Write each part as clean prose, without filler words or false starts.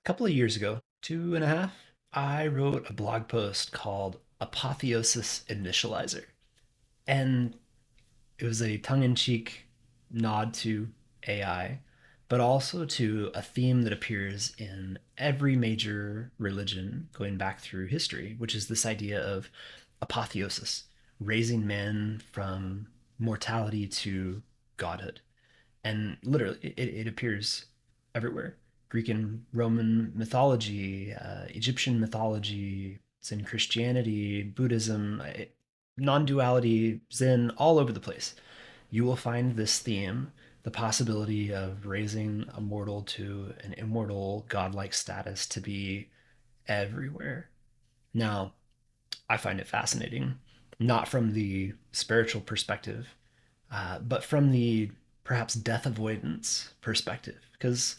Couple of years ago, 2.5, I wrote a blog post called Apotheosis Initializer. And it was a tongue in cheek nod to AI, but also to a theme that appears in every major religion going back through history, which is this idea of apotheosis, raising man from mortality to godhood. And literally, it appears everywhere. Greek and Roman mythology, Egyptian mythology, it's in Christianity, Buddhism, non-duality, Zen, all over the place. You will find this theme, the possibility of raising a mortal to an immortal godlike status, to be everywhere. Now, I find it fascinating, not from the spiritual perspective, but from the perhaps death avoidance perspective, because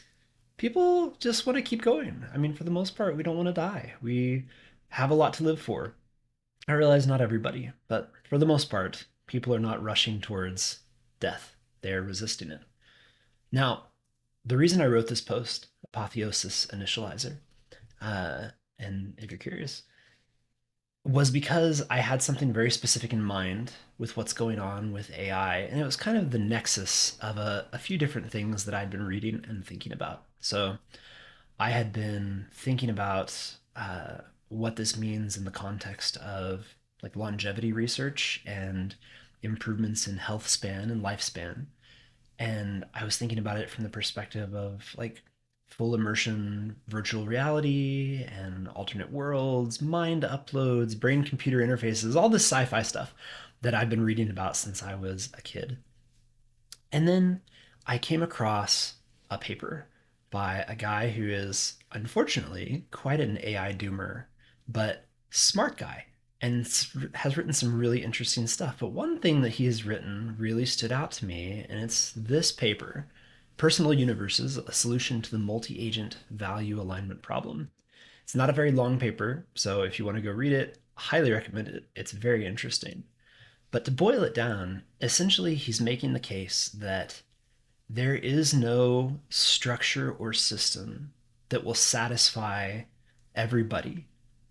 people just want to keep going. I mean, for the most part, we don't want to die. We have a lot to live for. I realize not everybody, but for the most part, people are not rushing towards death. They're resisting it. Now, the reason I wrote this post, Apotheosis Initializer, uh, and if you're curious, was because I had something very specific in mind with what's going on with AI. And it was kind of the nexus of a few different things that I'd been reading and thinking about. So I had been thinking about what this means in the context of like longevity research and improvements in health span and lifespan. And I was thinking about it from the perspective of like full immersion virtual reality and alternate worlds, mind uploads, brain computer interfaces, all this sci fi stuff that I've been reading about since I was a kid. And then I came across a paper by a guy who is unfortunately quite an AI doomer, but smart guy and has written some really interesting stuff. But one thing that he has written really stood out to me, and it's this paper, Personal Universes, a solution to the multi-agent value alignment problem. It's not a very long paper, so if you want to go read it, I highly recommend it. It's very interesting. But to boil it down, essentially he's making the case that there is no structure or system that will satisfy everybody,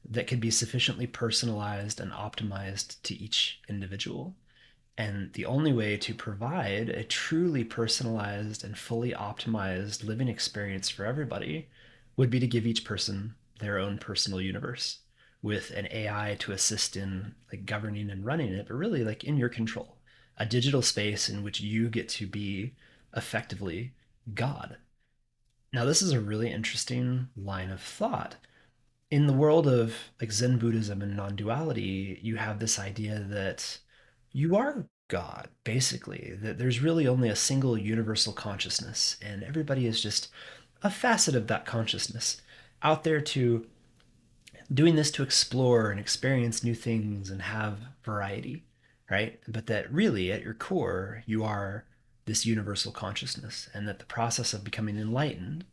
that could be sufficiently personalized and optimized to each individual. And the only way to provide a truly personalized and fully optimized living experience for everybody would be to give each person their own personal universe with an AI to assist in like governing and running it, but really like in your control. A digital space in which you get to be effectively God. Now, this is a really interesting line of thought. In the world of like Zen Buddhism and non-duality, you have this idea that you are God, basically, that there's really only a single universal consciousness, and everybody is just a facet of that consciousness out there to doing this to explore and experience new things and have variety, right? But that really, at your core, you are this universal consciousness, and that the process of becoming enlightened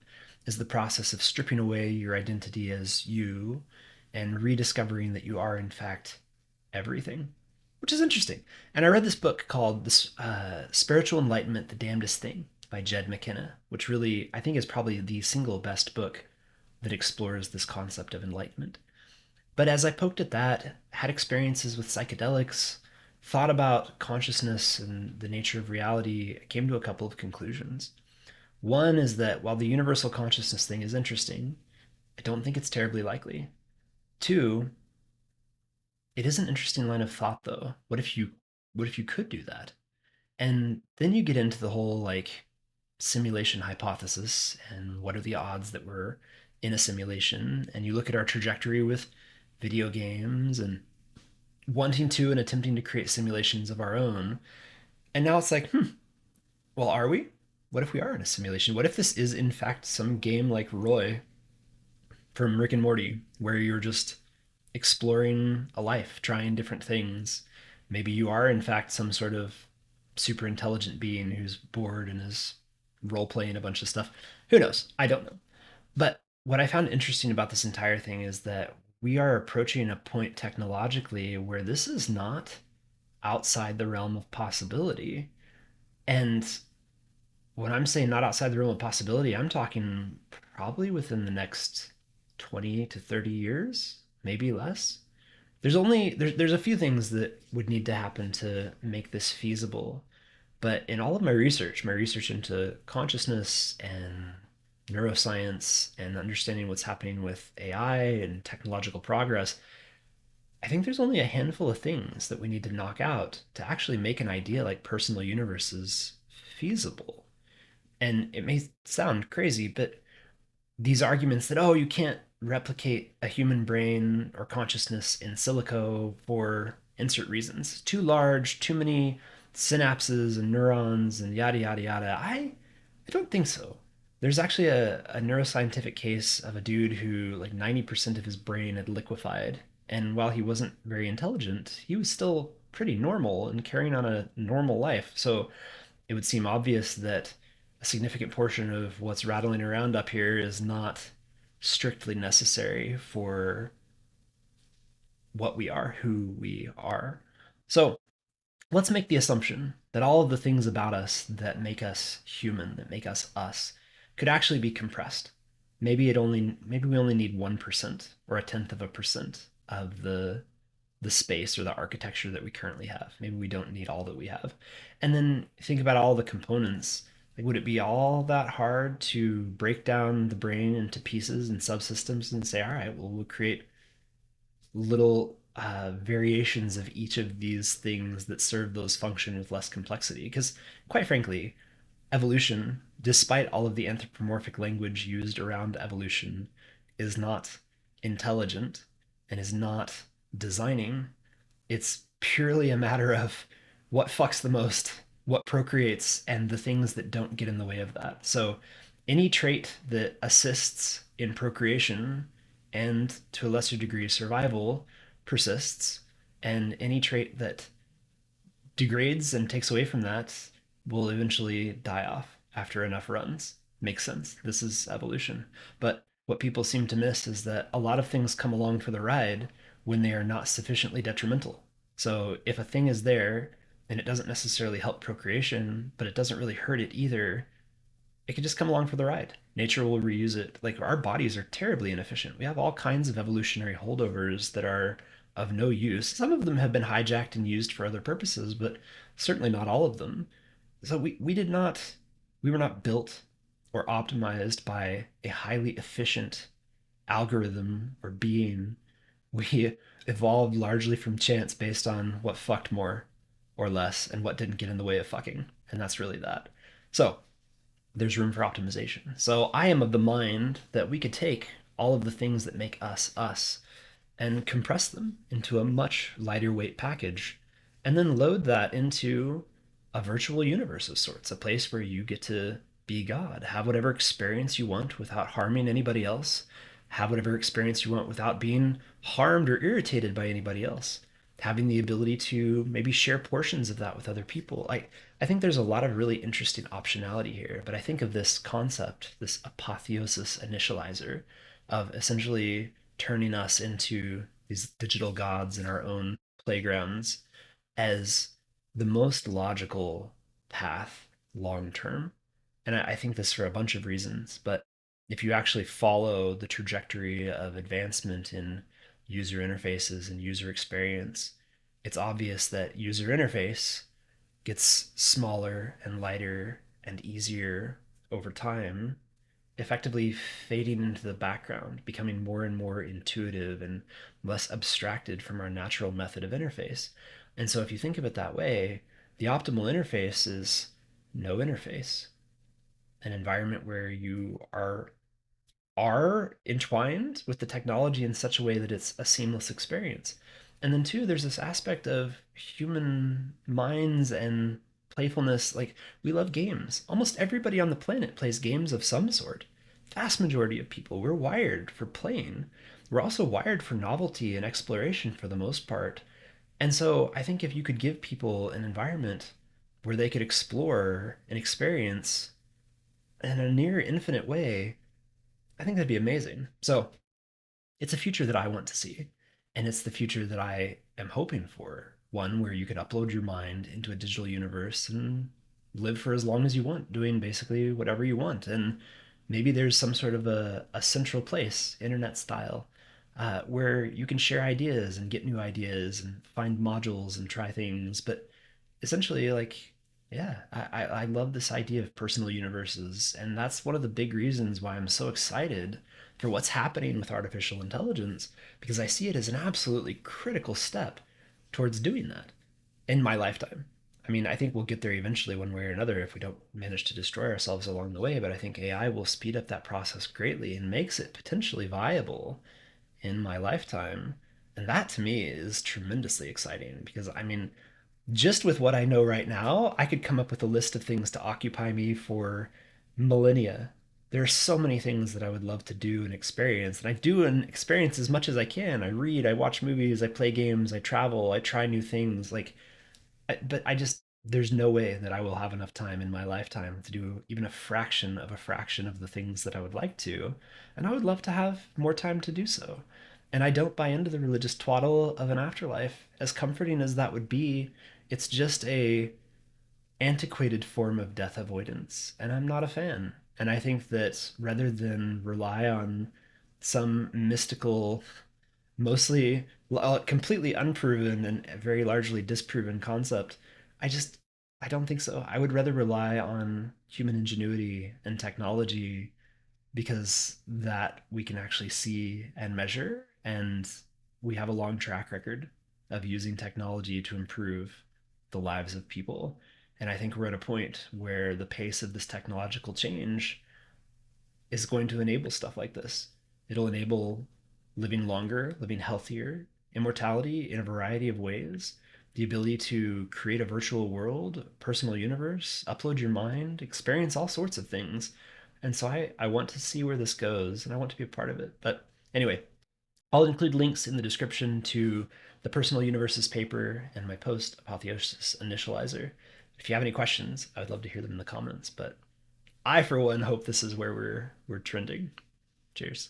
is the process of stripping away your identity as you and rediscovering that you are, in fact, everything, which is interesting. And I read this book called "This Spiritual Enlightenment: The Damnedest Thing" by Jed McKenna, which really I think is probably the single best book that explores this concept of enlightenment. But as I poked at that, had experiences with psychedelics, thought about consciousness and the nature of reality, I came to a couple of conclusions. One is that while the universal consciousness thing is interesting, I don't think it's terribly likely. Two, it is an interesting line of thought though. What if you could do that? And then you get into the whole like simulation hypothesis and what are the odds that we're in a simulation, and you look at our trajectory with video games and wanting to and attempting to create simulations of our own. And now it's like, well, are we? What if we are in a simulation? What if this is in fact some game like Roy from Rick and Morty, where you're just exploring a life, trying different things? Maybe you are in fact some sort of super intelligent being who's bored and is role playing a bunch of stuff. Who knows? I don't know. But what I found interesting about this entire thing is that we are approaching a point technologically where this is not outside the realm of possibility. And when I'm saying not outside the realm of possibility, I'm talking probably within the next 20 to 30 years, maybe less. There's a few things that would need to happen to make this feasible. But in all of my research into consciousness and neuroscience and understanding what's happening with AI and technological progress, I think there's only a handful of things that we need to knock out to actually make an idea like personal universes feasible. And it may sound crazy, but these arguments that, oh, you can't replicate a human brain or consciousness in silico for insert reasons, too large, too many synapses and neurons and yada yada yada. I don't think so. There's actually a neuroscientific case of a dude who like 90% of his brain had liquefied, and while he wasn't very intelligent, he was still pretty normal and carrying on a normal life. So it would seem obvious that a significant portion of what's rattling around up here is not strictly necessary for what we are, who we are. So let's make the assumption that all of the things about us that make us human, that make us us, could actually be compressed. Maybe we only need 1% or a tenth of a percent of the space or the architecture that we currently have. Maybe we don't need all that we have. And then think about all the components. Like, would it be all that hard to break down the brain into pieces and subsystems and say, all right, well, we'll create little variations of each of these things that serve those function with less complexity? Because, quite frankly, evolution, despite all of the anthropomorphic language used around evolution, is not intelligent and is not designing. It's purely a matter of what fucks the most, what procreates, and the things that don't get in the way of that. So, any trait that assists in procreation and to a lesser degree survival persists, and any trait that degrades and takes away from that will eventually die off after enough runs. Makes sense. This is evolution. But what people seem to miss is that a lot of things come along for the ride when they are not sufficiently detrimental. So if a thing is there and it doesn't necessarily help procreation, but it doesn't really hurt it either, it can just come along for the ride. Nature will reuse it. Like, our bodies are terribly inefficient. We have all kinds of evolutionary holdovers that are of no use. Some of them have been hijacked and used for other purposes, but certainly not all of them. So we were not built or optimized by a highly efficient algorithm or being. We evolved largely from chance based on what fucked more or less and what didn't get in the way of fucking. And that's really that. So there's room for optimization. So I am of the mind that we could take all of the things that make us us and compress them into a much lighter weight package and then load that into a virtual universe of sorts, a place where you get to be God, have whatever experience you want without harming anybody else, have whatever experience you want without being harmed or irritated by anybody else, having the ability to maybe share portions of that with other people. I think there's a lot of really interesting optionality here, but I think of this concept, this apotheosis initializer, of essentially turning us into these digital gods in our own playgrounds as the most logical path long term. And I think this for a bunch of reasons, but if you actually follow the trajectory of advancement in user interfaces and user experience, it's obvious that user interface gets smaller and lighter and easier over time, effectively fading into the background, becoming more and more intuitive and less abstracted from our natural method of interface. And so if you think of it that way, the optimal interface is no interface, an environment where you are entwined with the technology in such a way that it's a seamless experience. And then two, there's this aspect of human minds and playfulness. Like, we love games. Almost everybody on the planet plays games of some sort. Vast majority of people, we're wired for playing. We're also wired for novelty and exploration for the most part. And so I think if you could give people an environment where they could explore and experience in a near infinite way, I think that'd be amazing. So it's a future that I want to see. And it's the future that I am hoping for. One where you could upload your mind into a digital universe and live for as long as you want, doing basically whatever you want. And Maybe there's some sort of a central place, internet style, where you can share ideas and get new ideas and find modules and try things. But essentially, like, yeah, I love this idea of personal universes. And that's one of the big reasons why I'm so excited for what's happening with artificial intelligence, because I see it as an absolutely critical step towards doing that in my lifetime. I mean, I think we'll get there eventually, one way or another, if we don't manage to destroy ourselves along the way. But I think AI will speed up that process greatly and makes it potentially viable in my lifetime. And that to me is tremendously exciting because, I mean, just with what I know right now, I could come up with a list of things to occupy me for millennia. There are so many things that I would love to do and experience, and I do and experience as much as I can. I read, I watch movies, I play games, I travel, I try new things. Like, but I just there's no way that I will have enough time in my lifetime to do even a fraction of the things that I would like to, and I would love to have more time to do so. And I don't buy into the religious twaddle of an afterlife, as comforting as that would be. It's just a antiquated form of death avoidance, and I'm not a fan. And I think that rather than rely on some mystical, mostly completely unproven and very largely disproven concept, I just I don't think so. I would rather rely on human ingenuity and technology because that we can actually see and measure, and we have a long track record of using technology to improve the lives of people. And I think we're at a point where the pace of this technological change is going to enable stuff like this. It'll enable living longer, living healthier, immortality in a variety of ways, the ability to create a virtual world, personal universe, upload your mind, experience all sorts of things. And so I want to see where this goes and I want to be a part of it. But anyway, I'll include links in the description to the Personal Universes paper and my post, Apotheosis Initializer. If you have any questions, I would love to hear them in the comments. But I, for one, hope this is where we're trending. Cheers.